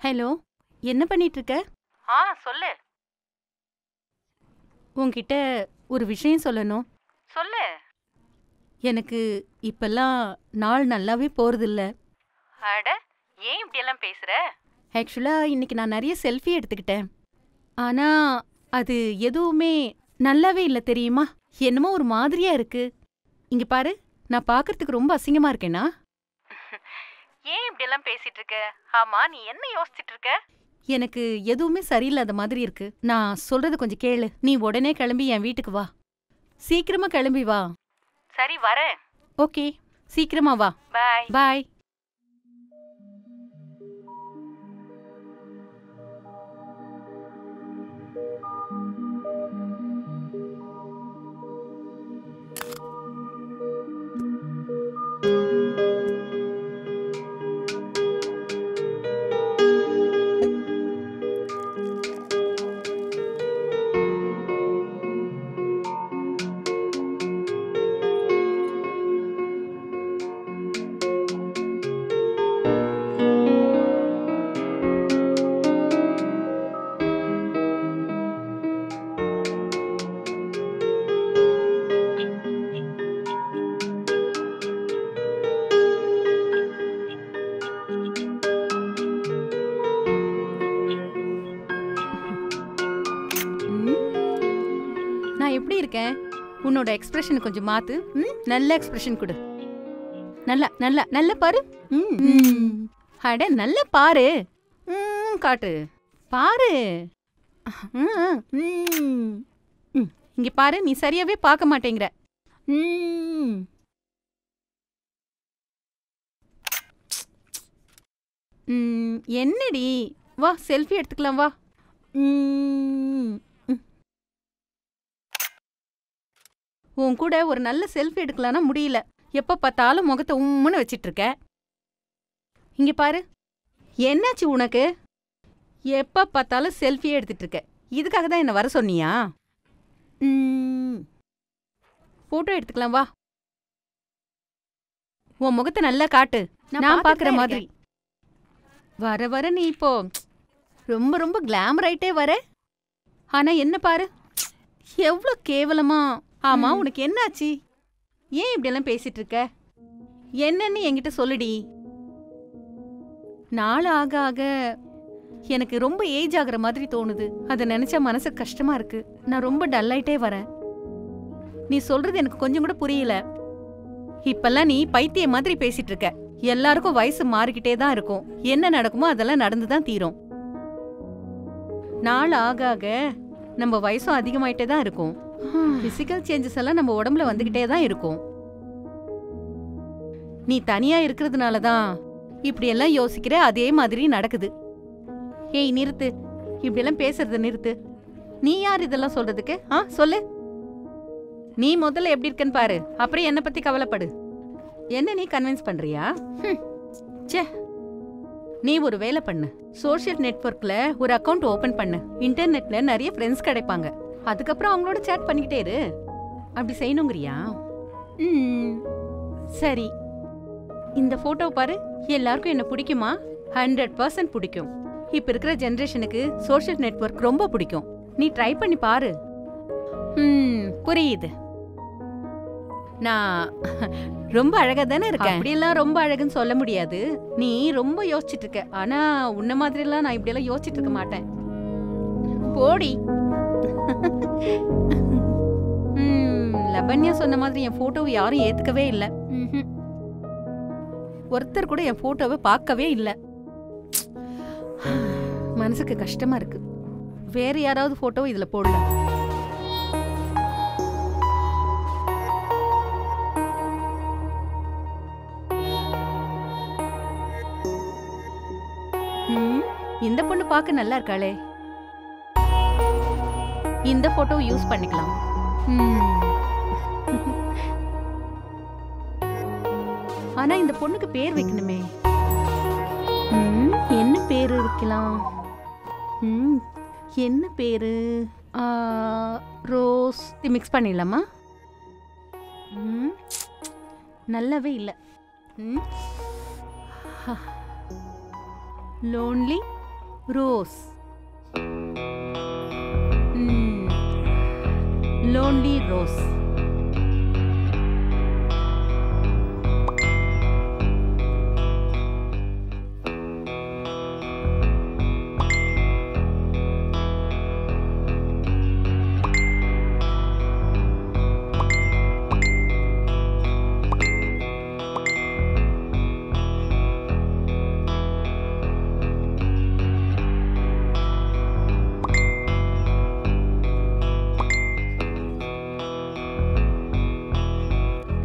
Hello, என்ன பண்ணிட்டு இருக்க? சொல்லு. உன்கிட்ட ஒரு விஷயம் சொல்லணும். சொல்லு. எனக்கு இப்பெல்லாம் நாள் நல்லாவே போறதில்ல. அட, ஏன் இப்படியெல்லாம் பேசுற? ஆக்சுவலா இன்னைக்கு நான் நிறைய செல்ஃபி எடுத்துக்கிட்டேன். ஆனா அது எதுவுமே நல்லாவே இல்ல தெரியுமா? என்னமோ ஒரு மாதிரியா இருக்கு. இங்க பாரு, நான் பார்க்கறதுக்கு ரொம்ப அசிங்கமா இருக்கேனா? ஏன் இப்படியெல்லாம் பேசிட்டு இருக்க? ஆமா, நீ என்ன யோசிச்சுட்டு இருக்க? எனக்கு எதுவுமே சரியில்லாத மாதிரி இருக்கு. நான் சொல்றது கொஞ்சம் கேளு. நீ உடனே கிளம்பி என் வீட்டுக்கு வா. சீக்கிரமா கிளம்பி வா. சரி, வரேன். ஓகே, சீக்கிரமா வா. பாய். பாய். நான் எப்படி இருக்கேன்? உன்னோட எக்ஸ்பிரஷன் கொஞ்சம் மாத்து. நல்ல எக்ஸ்பிரஷன் கொடு. நல்லா நல்லா நல்ல பாரு. அட நல்ல பாரு. காட்டு பாரு. இங்க பாரு, நீ சரியாவே பார்க்க மாட்டேங்கிற. என்னடி? வா, செல்ஃபி எடுத்துக்கலாம் வா. உன் கூட ஒரு நல்ல செல்ஃபி எடுக்கலான்னா முடியல. எப்ப பார்த்தாலும் முகத்தை உம்முன்னு வச்சிட்டு இருக்க. இங்க பாரு, என்னாச்சு உனக்கு? எப்ப பார்த்தாலும் செல்ஃபியே எடுத்துட்டு இருக்க. இதுக்காக தான் என்ன வர சொன்னியா? போட்டோ எடுத்துக்கலாம் வா. உன் முகத்தை நல்லா காட்டு, நான் பாக்குற மாதிரி. வர வர நீ இப்போ ரொம்ப ரொம்ப கிளாமர் ஆயிட்டே வர. ஆனா என்ன பாரு, எவ்வளோ கேவலமா. ஆமா, உனக்கு என்னாச்சு? ஏன் இப்படியெல்லாம் பேசிட்டு இருக்க? என்னன்னு என்கிட்ட சொல்லுடி. நாள் ஆக ஆக எனக்கு ரொம்ப ஏஜ் ஆகுற மாதிரி தோணுது. அதை நினைச்சா மனசு கஷ்டமா இருக்கு. நான் ரொம்ப டல்லாயிட்டே வரேன். நீ சொல்றது எனக்கு கொஞ்சம் கூட புரியல. இப்பெல்லாம் நீ பைத்திய மாதிரி பேசிட்டு இருக்க. எல்லாருக்கும் வயசு மாறிக்கிட்டே தான் இருக்கும். என்ன நடக்குமோ அதெல்லாம் நடந்துதான் தீரும். நாள் ஆக ஆக நம்ம வயசும் அதிகமாயிட்டே தான் இருக்கும். பிசிக்கல் சேஞ்சஸ் எல்லாம் நம்ம உடம்புல வந்துகிட்டே தான் இருக்கும். நீ தனியா இருக்கிறதுனால தான் இப்படி எல்லாம் யோசிக்கிற. அதே மாதிரி நடக்குது. ஏய் நிறுத்து, இப்படி எல்லாம் பேசுறத நிறுத்து. நீ யார் இதெல்லாம் சொல்றதுக்கு? சொல்லு. நீ முதல்ல எப்படி இருக்கன்னு பாரு, அப்புறம் என்ன பத்தி கவலைப்படு. என்ன நீ கன்வின்ஸ் பண்றியா? ச்சே, நீ ஒரு வேலை பண்ணு. சோஷியல் நெட்வொர்க்ல ஒரு அக்கவுண்ட் ஓபன் பண்ணு. இன்டர்நெட்ல நிறைய ஃப்ரெண்ட்ஸ் கிடைப்பாங்க. அதுக்கப்புறம் அவங்களோட சேட் பண்ணிக்கிட்டே இரு. அப்படி செய்யணுங்கிறியா? சரி, இந்த போட்டோ பாரு. எல்லாருக்கும் என்ன பிடிக்குமா? 100% பிடிக்கும். இப்ப இருக்கிற ஜெனரேஷனுக்கு சோஷியல் நெட்வொர்க் ரொம்ப பிடிக்கும். நீ ட்ரை பண்ணி பாரு. புரியுது. நான் ரொம்ப அழகா தானே இருக்கேன். அப்படியெல்லாம் ரொம்ப அழகுன்னு சொல்ல முடியாது. நீ ரொம்ப யோசிச்சுட்டு இருக்க. ஆனா உன்ன மாதிரி எல்லாம் நான் இப்படி எல்லாம் யோசிச்சுட்டு இருக்க மாட்டேன். போடி. லபன்யா சொன்ன மாதிரி என் போட்டோவை யாரும் ஏத்துக்கவே இல்ல. ஒருத்தர் கூட என் போட்டோவை பார்க்கவே இல்ல. மனசுக்கு கஷ்டமா இருக்கு. வேற யாராவது போட்டோ இதுல போடல. இந்த பொண்ணு பார்க்க நல்லா இருக்காளே. இந்த போட்டோ யூஸ் பண்ணிக்கலாம். ஆனா இந்த பொண்ணுக்கு பேர் வைக்கணுமே. என்ன பேரு வைக்கலாம்? என்ன பேரு? ரோஸ். மிக்ஸ் பண்ணிடலாமா? நல்லாவே இல்ல. Lonely rose. Lonely rose.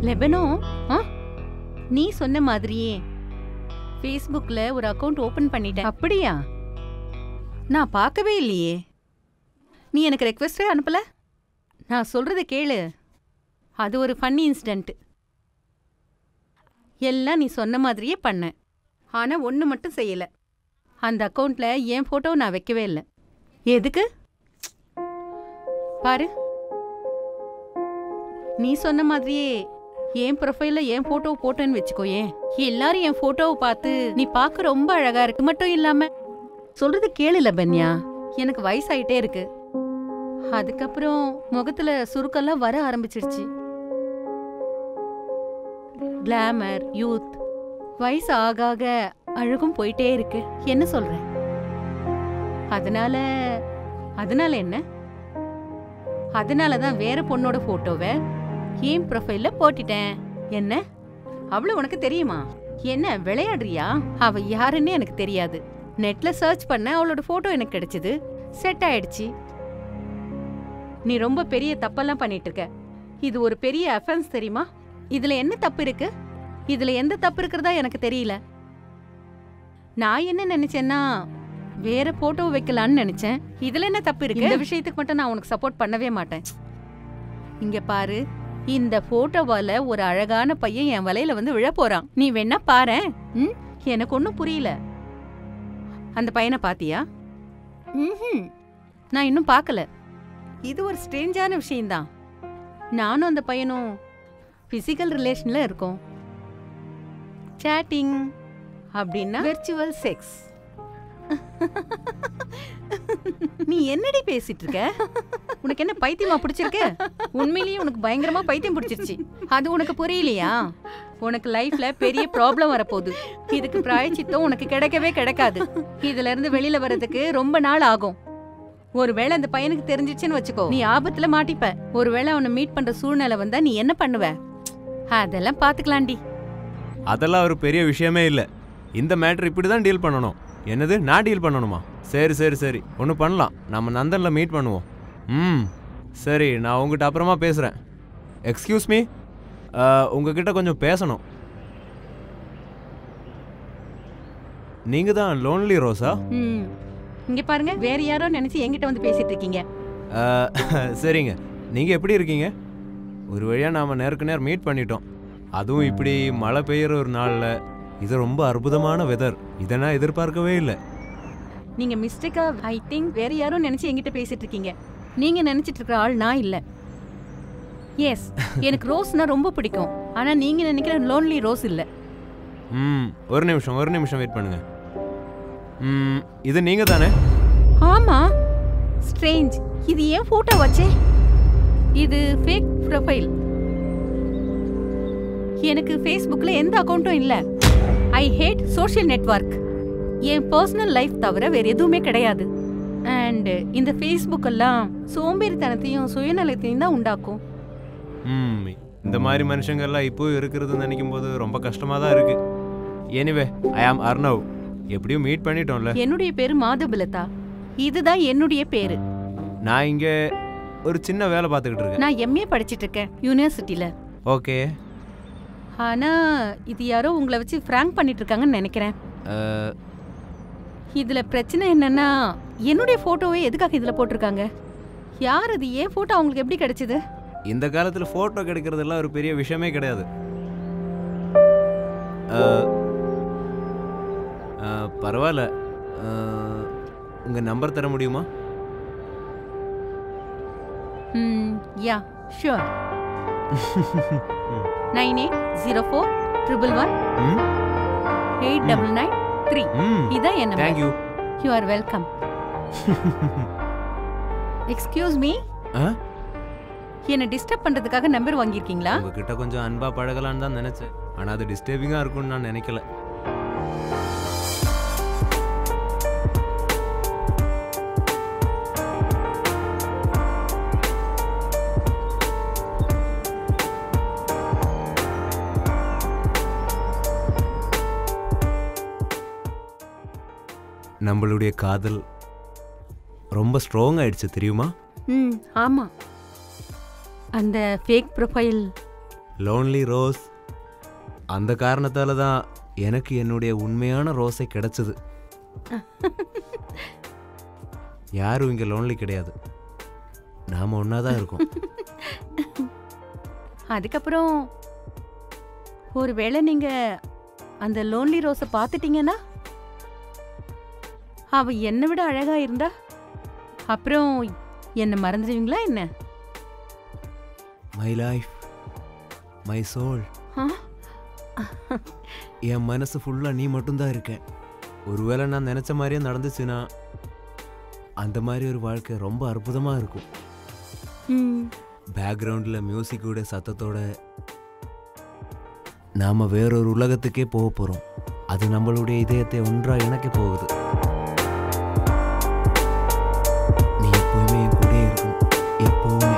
லெபனோ, நீ சொன்ன மாதிரியே ஃபேஸ்புக்ல ஒரு அக்கவுண்ட் ஓபன் பண்ணிட்டேன். அப்படியா? நான் பார்க்கவே இல்லையே. நீ எனக்கு ரெக்வெஸ்டே அனுப்பல. நான் சொல்றத கேளு. அது ஒரு ஃபன்னி இன்சிடென்ட். எல்லாம் நீ சொன்ன மாதிரியே பண்ணேன். ஆனா ஒண்ணு மட்டும் செய்யல. அந்த அக்கவுண்ட்ல என் போட்டோ நான் வைக்கவே இல்லை. எதுக்கு பாரு. நீ சொன்ன மாதிரியே என் ப்ரொஃபைல்ல என் போட்டோ போட்டேன்னு வச்சுக்கோ. ஏன் எல்லாரும் என் போட்டோவை பார்த்து நீ பார்க்க ரொம்ப அழகா இருக்கு மட்டும் இல்லாம சொல்றது கேளு லபன்யா. எனக்கு வயசாயிட்டே இருக்கு. அதுக்கப்புறம் முகத்துல சுருக்கெல்லாம் வர ஆரம்பிச்சிடுச்சு. கிளாமர், யூத், வயசு ஆக ஆக அழகும் போயிட்டே இருக்கு. என்ன சொல்ற? அதனால என்ன? அதனாலதான் வேற பொண்ணோட போட்டோவை என் ப்ரொஃபைல்ல போட்டுட்டேன். என்ன அவளு உனக்கு தெரியுமா? என்ன விளையாடுறியா? அவ யாருன்னு எனக்கு தெரியாது. நெட்ல சர்ச் பண்ண அவளோட போட்டோ எனக்கு கிடைச்சது. செட் ஆயிடுச்சு. நீ ரொம்ப பெரிய தப்பெல்லாம் பண்ணிட்டு இருக்க. இது ஒரு பெரிய அஃபென்ஸ் தெரியுமா? இதுல என்ன தப்பு இருக்கு? இதுல எந்த தப்பு இருக்கிறதா எனக்கு தெரியல. நான் என்ன நினைச்சேன்னா வேற போட்டோ வைக்கலான்னு நினைச்சேன். இதுல என்ன தப்பு இருக்கு? இந்த விஷயத்துக்கு மட்டும் நான் உனக்கு சப்போர்ட் பண்ணவே மாட்டேன். இங்க பாரு, இந்த போட்டோவால ஒரு அழகான பையன் என் வலையில வந்து விழ போறான். நீ வேணா பாரு. எனக்கு ஒன்னும் புரியல. அந்த பையனை பாத்தியா? நான் இன்னும் பார்க்கல. இது ஒரு ஸ்ட்ரேஞ்சான விஷயம்தான். நானும் அந்த பையனும் பிசிக்கல் ரிலேஷன்ல இருக்கோம். சாட்டிங் அப்படின்னா வெர்ச்சுவல் செக்ஸ். நீ என்னடி பேசிட்டு இருக்க? உனக்கு என்ன பைத்தியமா பிடிச்சிருக்கு? உண்மையிலேயே உனக்கு பயங்கரமா பைத்தியம் பிடிச்சிருச்சு. அது உனக்கு புரியலையா? உனக்கு லைஃப்ல பெரிய ப்ராப்ளம் வரப்போகுது. இதுக்கு பிராயச்சித்தம் உனக்கு கிடைக்கவே கிடைக்காது. இதுல இருந்து வெளியில வர்றதுக்கு ரொம்ப நாள் ஆகும். ஒருவேளை அந்த பையனுக்கு தெரிஞ்சிச்சுன்னு வச்சுக்கோ, நீ ஆபத்துல மாட்டிப்ப. ஒருவேளை அவனை மீட் பண்ற சூழ்நிலை வந்தா நீ என்ன பண்ணுவ? அதெல்லாம் பாத்துக்கலாண்டி. அதெல்லாம் ஒரு பெரிய விஷயமே இல்ல. இந்த மேட்டர் இப்படிதான் டீல் பண்ணணும். என்னது, நான் டீல் பண்ணணுமா? சரி சரி சரி, ஒன்று பண்ணலாம். நம்ம நந்தனில் மீட் பண்ணுவோம். சரி, நான் உங்ககிட்ட அப்புறமா பேசுகிறேன். எக்ஸ்கியூஸ் மீ, உங்ககிட்ட கொஞ்சம் பேசணும். நீங்கள் தான் லோன்லி ரோஸா? இங்கே பாருங்க, வேற யாரோ நினச்சி என்கிட்ட வந்து பேசிட்டு இருக்கீங்க. சரிங்க, நீங்கள் எப்படி இருக்கீங்க? ஒரு வழியாக நாம் நேருக்கு நேர் மீட் பண்ணிட்டோம். அதுவும் இப்படி மழை பெய்யுற ஒரு நாளில். இது ரொம்ப அற்புதமான வெதர். இதை நான் எதிர்பார்க்கவே இல்லை. நீங்க மிஸ்டேக்கா ஐ திங்க் வேற யாரோ நினைச்சு என்கிட்ட பேசிட்டு இருக்கீங்க. நீங்க நினைச்சிட்டு இருக்கிற ஆள் நான் இல்ல. எஸ், எனக்கு ரோஸ்னா ரொம்ப பிடிக்கும். ஆனா நீங்க நினைக்கிற லோன்லி ரோஸ் இல்ல. ஒரு நிமிஷம் வெயிட் பண்ணுங்க. இது நீங்க தானே? ஆமா. ஸ்ட்ரேஞ்ச், இது ஏன் போட்டோ வச்சே? இது ஃபேக் ப்ரொஃபைல். எனக்கு ஃபேஸ்புக்ல எந்த அக்கௌண்ட்டும் இல்ல. I hate social network. என் பர்சனல் லைஃப் தவிர வேற எதுவுமே கிடையாது. அண்ட் இந்த ஃபேஸ்புக் எல்லாம் சோம்பேறித்தனத்தையும் சுயநலத்தையும் தான் உண்டாக்கும். இந்த மாதிரி மனுஷங்கள்லாம் இப்போ இருக்கிறது நினைக்கும் போது ரொம்ப கஷ்டமா தான் இருக்கு. எனிவே, ஐ ஆம் அர்ணவ். எப்படியும் மீட் பண்ணிட்டோம்ல. என்னுடைய பேரு மாதபலதா. இதுதான் என்னுடைய பேரு. நான் இங்க ஒரு சின்ன வேலை பார்த்துக்கிட்டு இருக்கேன். நான் எம்ஏ படிச்சிட்டு இருக்கேன் யூனிவர்சிட்டியில. ஓகே. ஆனா இது யாரோ உங்களை வச்சு ஃப்ராங்க் பண்ணிட்டு இருக்காங்கன்னு நினைக்கிறேன். இதுல பிரச்சனை என்னன்னா, என்னுடைய போட்டோவை எதுக்காக இதுல போட்டிருக்காங்க? யார் அது? ஏன் போட்டோ அவங்களுக்கு எப்படி கிடைச்சது? இந்த காலத்துல போட்டோ கிடைக்கிறதெல்லாம் ஒரு பெரிய விஷயமே கிடையாது. பரவாயில்ல, உங்க நம்பர் தர முடியுமா? Yeah sure. 9804111899 இதான் என்ன? Thank you. You are welcome. Excuse me, என்ன டிஸ்டர்ப் பண்றதுக்காக நம்பர் வாங்கியிருக்கீங்களா? உங்ககிட்ட கொஞ்சம் அன்பா பழகலான்னு தான் நினைச்சேன். ஆனா அது டிஸ்டர்பிங்கா இருக்கும்னு நான் நினைக்கல. நம்மளுடைய காதல் ரொம்ப ஸ்ட்ராங் ஆயிடுச்சு தெரியுமா? ஆமா. அந்த ஃபேக் ப்ரொஃபைல் லோன்லி ரோஸ், அந்த காரணத்தால தான் எனக்கு என்னுடைய உண்மையான ரோஸை கிடைச்சது. யாரும் இங்க லோன்லி கிடையாது, நாம ஒன்னாதான் இருக்கோம். அதுக்கப்புறம் ஒருவேளை நீங்க அந்த லோன்லி ரோஸை பார்த்துட்டீங்கன்னா, அவ என்னை விட அழகா இருந்தா அப்புறம் என்ன மறந்துடுவீங்களா என்ன? மை லைஃப், மை சோல், என் மனசு ஃபுல்லா நீ மட்டும்தான் இருக்க. ஒருவேளை நான் நினைச்ச மாதிரியே நடந்துச்சுன்னா அந்த மாதிரி ஒரு வாழ்க்கை ரொம்ப அற்புதமா இருக்கும். பேக்ரவுண்ட்ல மியூசிக்கோட சத்தத்தோட நாம வேறொரு உலகத்துக்கே போக போறோம். அது நம்மளுடைய இதயத்தை ஒன்றா இணைக்க போகுது. நீ எப்பவுமே என் கூட இருக்கும், எப்பவுமே.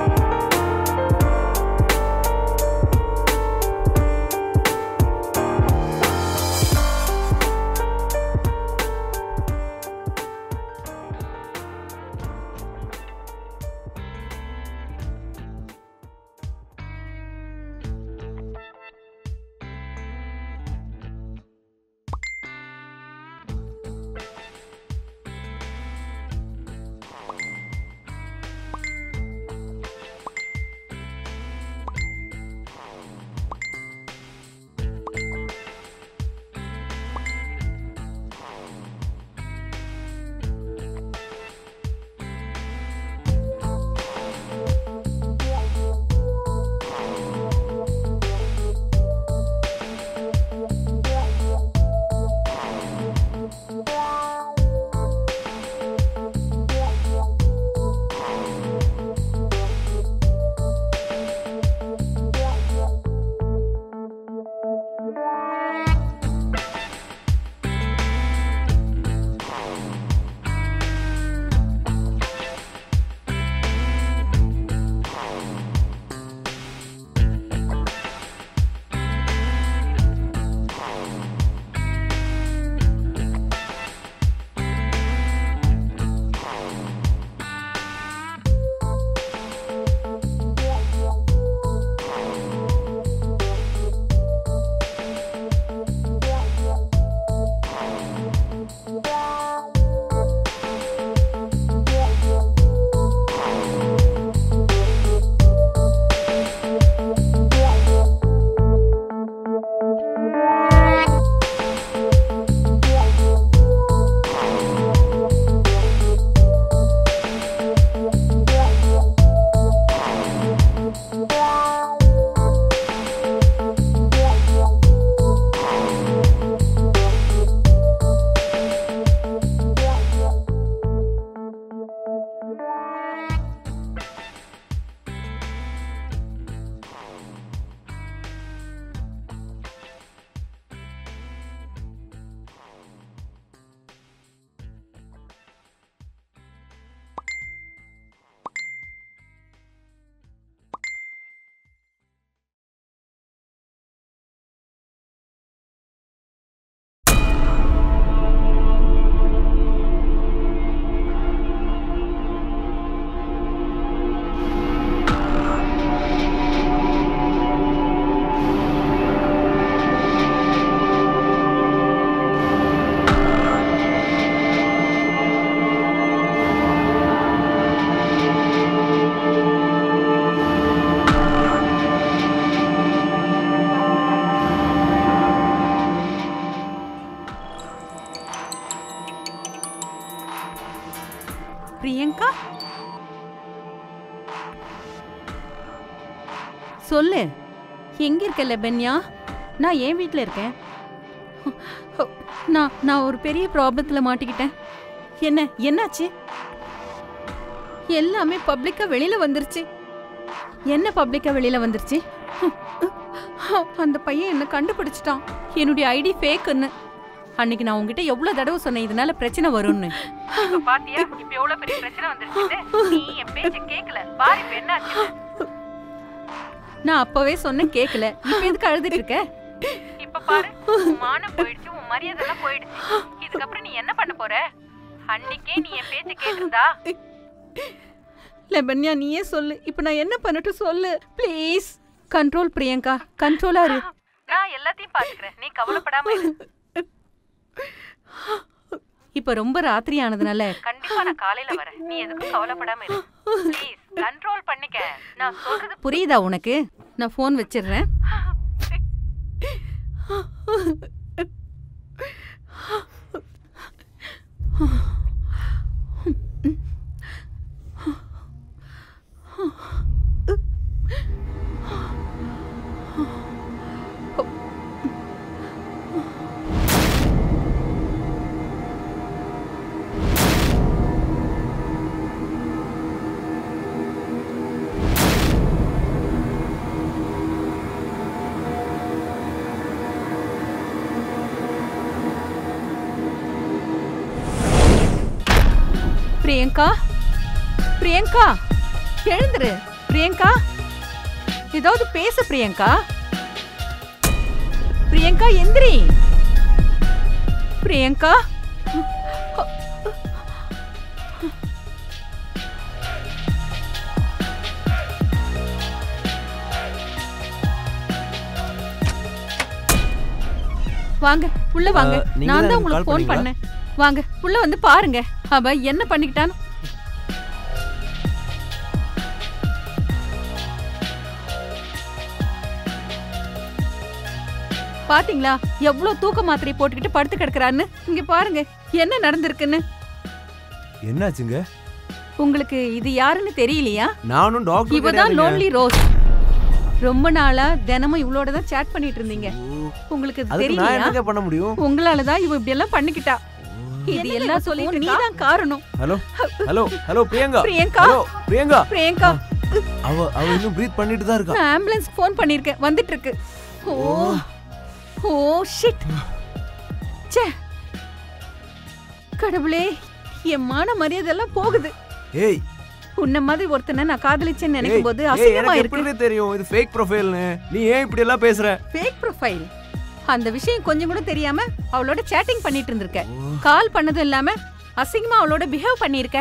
பிரியங்கா சொல்லு, எங்க இருக்க லெபன்யா? நான் என் வீட்டில் இருக்கேன். நான் ஒரு பெரிய ப்ராப்ளத்துல மாட்டிக்கிட்டேன். என்னாச்சு? எல்லாமே பப்ளிக்கா வெளியில வந்துருச்சு. என்ன பப்ளிக்கா வெளியில வந்துருச்சு? அந்த பையன் என்ன கண்டுபிடிச்சிட்டான். என்னுடைய ஐடி ஃபேக்குன்னு. அன்னைக்கு நான் உங்ககிட்ட எவ்வளவு தடவை சொன்னேன் இதனால பிரச்சனை வரும்னு. பாத்தியா இப்ப எவ்வளவு பெரிய பிரச்சனை வந்துருச்சு. நீ என் பேச்ச கேக்கல. பாரு இப்ப என்ன ஆச்சு. நான் அப்பவே சொன்னேன் கேக்கல. இப்ப எதுக்கு அழுதுட்டு இருக்க? இப்ப பாரு, உன் மானம் போயிடுச்சு, உன் மரியாதை எல்லாம் போயிடுச்சு. இதுக்கப்புறம் நீ என்ன பண்ண போற? அன்னைக்கே நீ என் பேச்ச கேட்டிருந்தா. லெபன்யா நீயே சொல்லு, இப்ப நான் என்ன பண்ணட்டும் சொல்லு ப்ளீஸ். கண்ட்ரோல் பிரியங்கா, கண்ட்ரோலா இரு. நான் எல்லாத்தையும் பாத்துக்கிறேன், நீ கவலைப்படாம இரு. இப்ப ரொம்ப ராத்திரி ஆனதுனால கண்டிப்பா நான் காலையில வரேன். நீ எதுக்கும் கவலைப்படாம இரு. ப்ளீஸ் கண்ட்ரோல் பண்ணிக்க. நான் சொல்றது புரியுதா உனக்கு? நான் ஃபோன் வச்சிடுறேன். பிரியங்கா, பிரியங்கா எழுந்துரு. பிரியங்கா ஏதாவது பேசு. பிரியங்கா, பிரியங்கா எந்திரி. பிரியங்கா வாங்க உள்ள வாங்க. நான் தான் உங்களுக்கு ஃபோன் பண்ணேன். வாங்க உள்ள வந்து பாருங்க அவ என்ன பண்ணிக்கிட்டான்னு. பாத்தீங்களா எவ்வளவு தூக்க மாத்திரை போட்டுக்கிட்டு படுத்து கிடக்குறான்னு? இங்க பாருங்க என்ன நடந்திருக்குன்னு. என்னாச்சுங்க? உங்களுக்கு இது யாருன்னு தெரியலையா? நானும் டாக்டர். இவதான் லோன்லி ரோஸ். ரொம்ப நாளா தினமும் இவளோட தான் சேட் பண்ணிட்டு இருந்தீங்க. உங்களுக்கு தெரியலையா? நான் என்ன பண்ண முடியும்? உங்களால தான் இவ இப்படி எல்லாம் பண்ணிக்கிட்டா. இது எல்லாம் சொல்லிட்டு நீதான் காரணம். Hello hello hello Priyanka. Priyanka, hello Priyanka. Priyanka அவ இன்னும் பிரீத் பண்ணிட்டு தான் இருக்கா. நான் ஆம்புலன்ஸ் ஃபோன் பண்ணிருக்கேன், வந்துட்டு இருக்கு. ஓ ஓ ஷிட். ச்சே கடவுளே, என் மான மரியாதை எல்லாம் போகுது. ஏய், உன்ன மாதிரி ஒருத்தனை நான் காதலிச்சேன்னு நினைக்கும் போது அசிங்கமா இருக்கு. எப்படி தெரியும் இது ஃபேக் ப்ரொஃபைல்னு? நீ ஏன் இப்படி எல்லாம் பேசுற? Fake profile? அந்த விஷயம் கொஞ்சம் கூட தெரியாம அவளோட சேட்டிங் பண்ணிட்டு இருந்திருக்க. கால் பண்ணதும் இல்லாம அசிங்கமா அவளோட பிஹேவ் பண்ணிருக்க.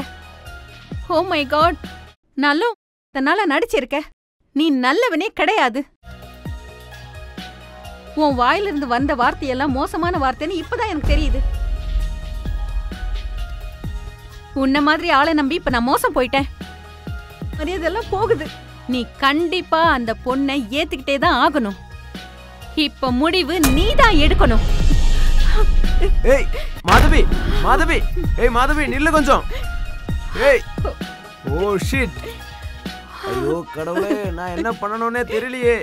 ஓ மை காட், நல்ல தன்னால நடிச்சிருக்க. நீ நல்லவனே கிடையாது. உன் வாயிலிருந்து வந்த வார்த்தையெல்லாம் மோசமான வார்த்தைன்னு இப்பதான் எனக்கு தெரியுது. உன்ன மாதிரி ஆளை நம்பி இப்ப நான் மோசம் போயிட்டேன். மரியாதையெல்லாம் போகுது. நீ கண்டிப்பா அந்த பொண்ணை ஏத்துக்கிட்டே தான் ஆகணும். இப்ப முடிவு நீதான் எடுக்கணும். ஏய் மாதவி, மாதவி, ஏய் மாதவி நில்லு கொஞ்சம். ஏய் ஓ ஷிட். ஐயோ கடவுளே, நான் என்ன பண்ணணும்னே தெரியலையே.